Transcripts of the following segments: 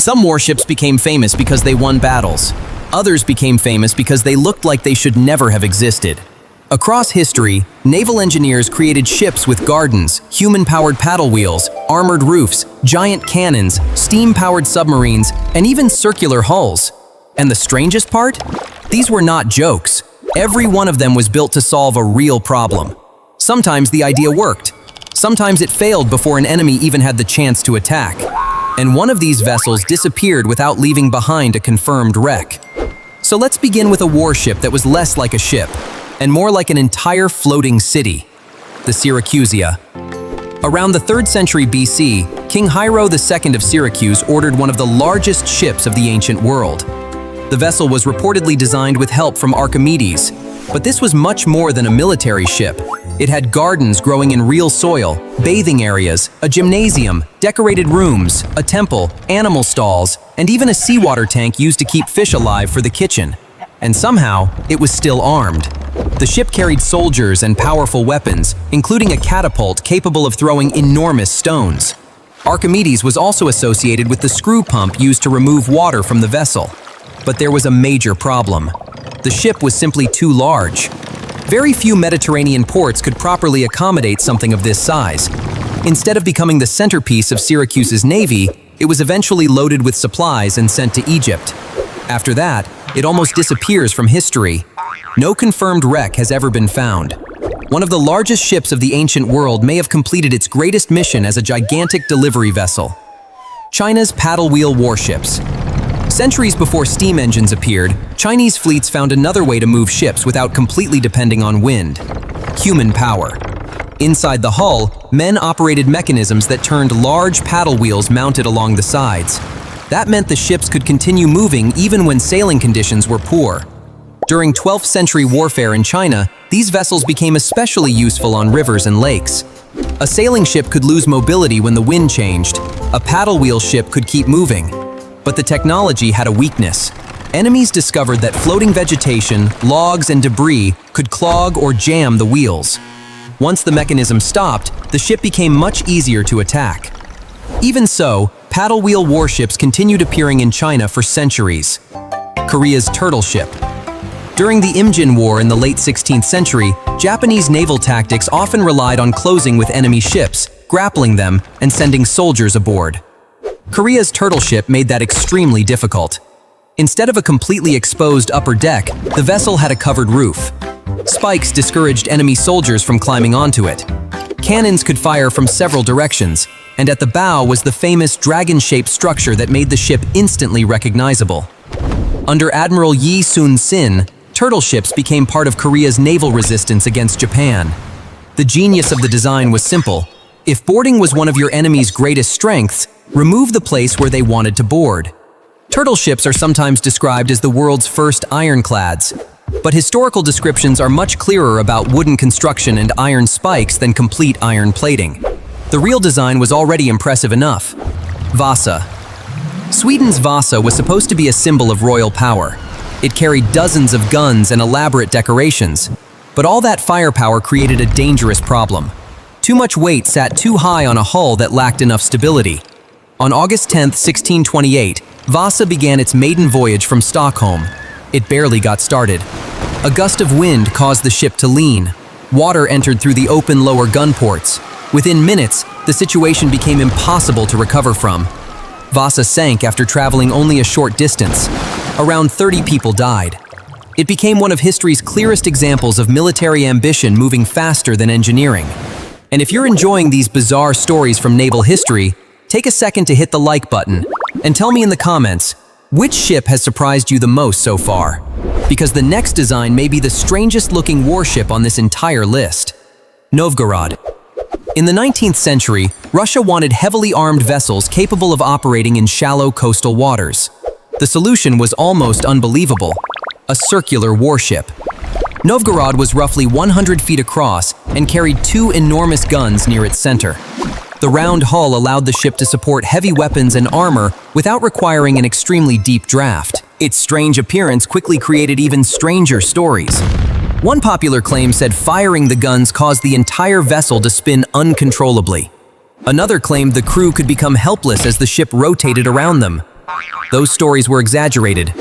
Some warships became famous because they won battles. Others became famous because they looked like they should never have existed. Across history, naval engineers created ships with gardens, human-powered paddle wheels, armored roofs, giant cannons, steam-powered submarines, and even circular hulls. And the strangest part? These were not jokes. Every one of them was built to solve a real problem. Sometimes the idea worked. Sometimes it failed before an enemy even had the chance to attack. And one of these vessels disappeared without leaving behind a confirmed wreck. So let's begin with a warship that was less like a ship and more like an entire floating city, the Syracusia. Around the 3rd century BC, King Hiero II of Syracuse ordered one of the largest ships of the ancient world. The vessel was reportedly designed with help from Archimedes, but this was much more than a military ship. It had gardens growing in real soil, bathing areas, a gymnasium, decorated rooms, a temple, animal stalls, and even a seawater tank used to keep fish alive for the kitchen. And somehow, it was still armed. The ship carried soldiers and powerful weapons, including a catapult capable of throwing enormous stones. Archimedes was also associated with the screw pump used to remove water from the vessel. But there was a major problem. The ship was simply too large. Very few Mediterranean ports could properly accommodate something of this size. Instead of becoming the centerpiece of Syracuse's navy, it was eventually loaded with supplies and sent to Egypt. After that, it almost disappears from history. No confirmed wreck has ever been found. One of the largest ships of the ancient world may have completed its greatest mission as a gigantic delivery vessel. China's paddle wheel warships. Centuries before steam engines appeared, Chinese fleets found another way to move ships without completely depending on wind: human power. Inside the hull, men operated mechanisms that turned large paddle wheels mounted along the sides. That meant the ships could continue moving even when sailing conditions were poor. During 12th century warfare in China, these vessels became especially useful on rivers and lakes. A sailing ship could lose mobility when the wind changed. A paddle wheel ship could keep moving. But the technology had a weakness. Enemies discovered that floating vegetation, logs, and debris could clog or jam the wheels. Once the mechanism stopped, the ship became much easier to attack. Even so, paddle wheel warships continued appearing in China for centuries. Korea's turtle ship. During the Imjin War in the late 16th century, Japanese naval tactics often relied on closing with enemy ships, grappling them, and sending soldiers aboard. Korea's turtle ship made that extremely difficult. Instead of a completely exposed upper deck, the vessel had a covered roof. Spikes discouraged enemy soldiers from climbing onto it. Cannons could fire from several directions, and at the bow was the famous dragon-shaped structure that made the ship instantly recognizable. Under Admiral Yi Sun-sin, turtle ships became part of Korea's naval resistance against Japan. The genius of the design was simple. If boarding was one of your enemy's greatest strengths, remove the place where they wanted to board. Turtle ships are sometimes described as the world's first ironclads, but historical descriptions are much clearer about wooden construction and iron spikes than complete iron plating. The real design was already impressive enough. Vasa. Sweden's Vasa was supposed to be a symbol of royal power. It carried dozens of guns and elaborate decorations, but all that firepower created a dangerous problem. Too much weight sat too high on a hull that lacked enough stability. On August 10, 1628, Vasa began its maiden voyage from Stockholm. It barely got started. A gust of wind caused the ship to lean. Water entered through the open lower gun ports. Within minutes, the situation became impossible to recover from. Vasa sank after traveling only a short distance. Around 30 people died. It became one of history's clearest examples of military ambition moving faster than engineering. And if you're enjoying these bizarre stories from naval history, take a second to hit the like button and tell me in the comments, which ship has surprised you the most so far? Because the next design may be the strangest looking warship on this entire list. Novgorod. In the 19th century, Russia wanted heavily armed vessels capable of operating in shallow coastal waters. The solution was almost unbelievable: a circular warship. Novgorod was roughly 100 feet across and carried two enormous guns near its center. The round hull allowed the ship to support heavy weapons and armor without requiring an extremely deep draft. Its strange appearance quickly created even stranger stories. One popular claim said firing the guns caused the entire vessel to spin uncontrollably. Another claimed the crew could become helpless as the ship rotated around them. Those stories were exaggerated.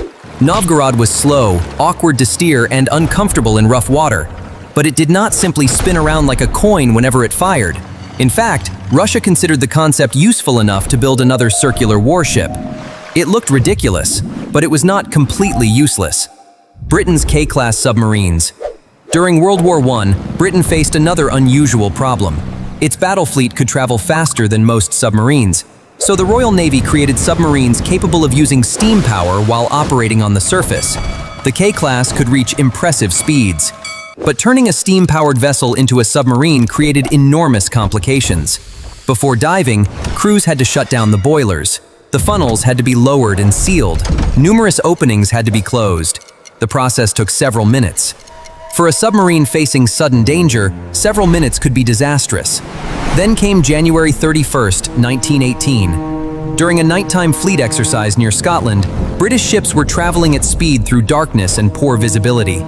Novgorod was slow, awkward to steer, and uncomfortable in rough water. But it did not simply spin around like a coin whenever it fired. In fact, Russia considered the concept useful enough to build another circular warship. It looked ridiculous, but it was not completely useless. Britain's K-class submarines. During World War I, Britain faced another unusual problem. Its battle fleet could travel faster than most submarines, so the Royal Navy created submarines capable of using steam power while operating on the surface. The K-class could reach impressive speeds. But turning a steam-powered vessel into a submarine created enormous complications. Before diving, crews had to shut down the boilers. The funnels had to be lowered and sealed. Numerous openings had to be closed. The process took several minutes. For a submarine facing sudden danger, several minutes could be disastrous. Then came January 31st, 1918. During a nighttime fleet exercise near Scotland, British ships were traveling at speed through darkness and poor visibility.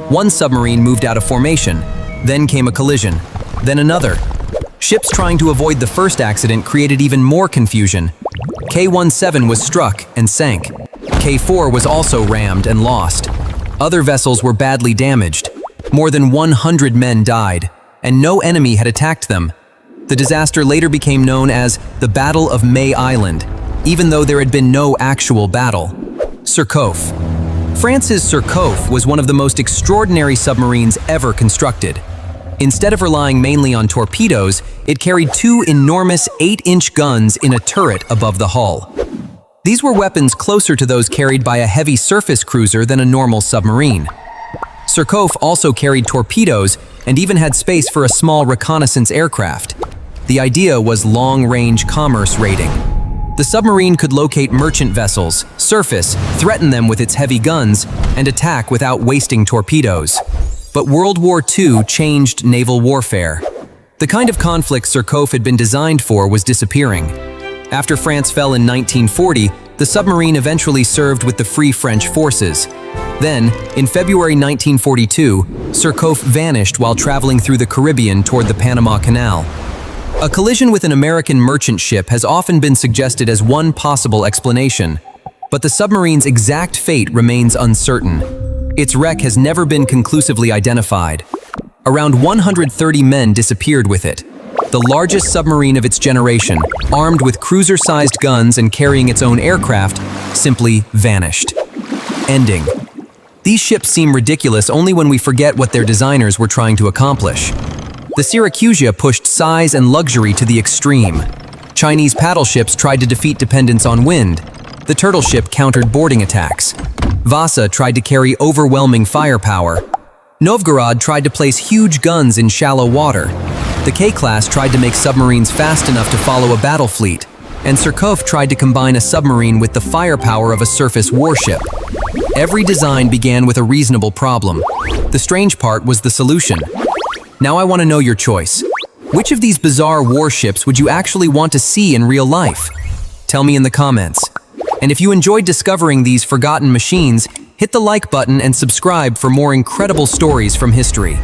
One submarine moved out of formation. Then came a collision. Then another. Ships trying to avoid the first accident created even more confusion. K-17 was struck and sank. K-4 was also rammed and lost. Other vessels were badly damaged. More than 100 men died, and no enemy had attacked them. The disaster later became known as the Battle of May Island, even though there had been no actual battle. Surcouf. France's Surcouf was one of the most extraordinary submarines ever constructed. Instead of relying mainly on torpedoes, it carried two enormous 8-inch guns in a turret above the hull. These were weapons closer to those carried by a heavy surface cruiser than a normal submarine. Surcouf also carried torpedoes and even had space for a small reconnaissance aircraft. The idea was long-range commerce raiding. The submarine could locate merchant vessels, surface, threaten them with its heavy guns, and attack without wasting torpedoes. But World War II changed naval warfare. The kind of conflict Surcouf had been designed for was disappearing. After France fell in 1940, the submarine eventually served with the Free French forces. Then, in February 1942, Surcouf vanished while traveling through the Caribbean toward the Panama Canal. A collision with an American merchant ship has often been suggested as one possible explanation, but the submarine's exact fate remains uncertain. Its wreck has never been conclusively identified. Around 130 men disappeared with it. The largest submarine of its generation, armed with cruiser-sized guns and carrying its own aircraft, simply vanished. Ending. These ships seem ridiculous only when we forget what their designers were trying to accomplish. The Syracusia pushed size and luxury to the extreme. Chinese paddle ships tried to defeat dependence on wind. The turtle ship countered boarding attacks. Vasa tried to carry overwhelming firepower. Novgorod tried to place huge guns in shallow water. The K-class tried to make submarines fast enough to follow a battle fleet. And Surcouf tried to combine a submarine with the firepower of a surface warship. Every design began with a reasonable problem. The strange part was the solution. Now I want to know your choice. Which of these bizarre warships would you actually want to see in real life? Tell me in the comments. And if you enjoyed discovering these forgotten machines, hit the like button and subscribe for more incredible stories from history.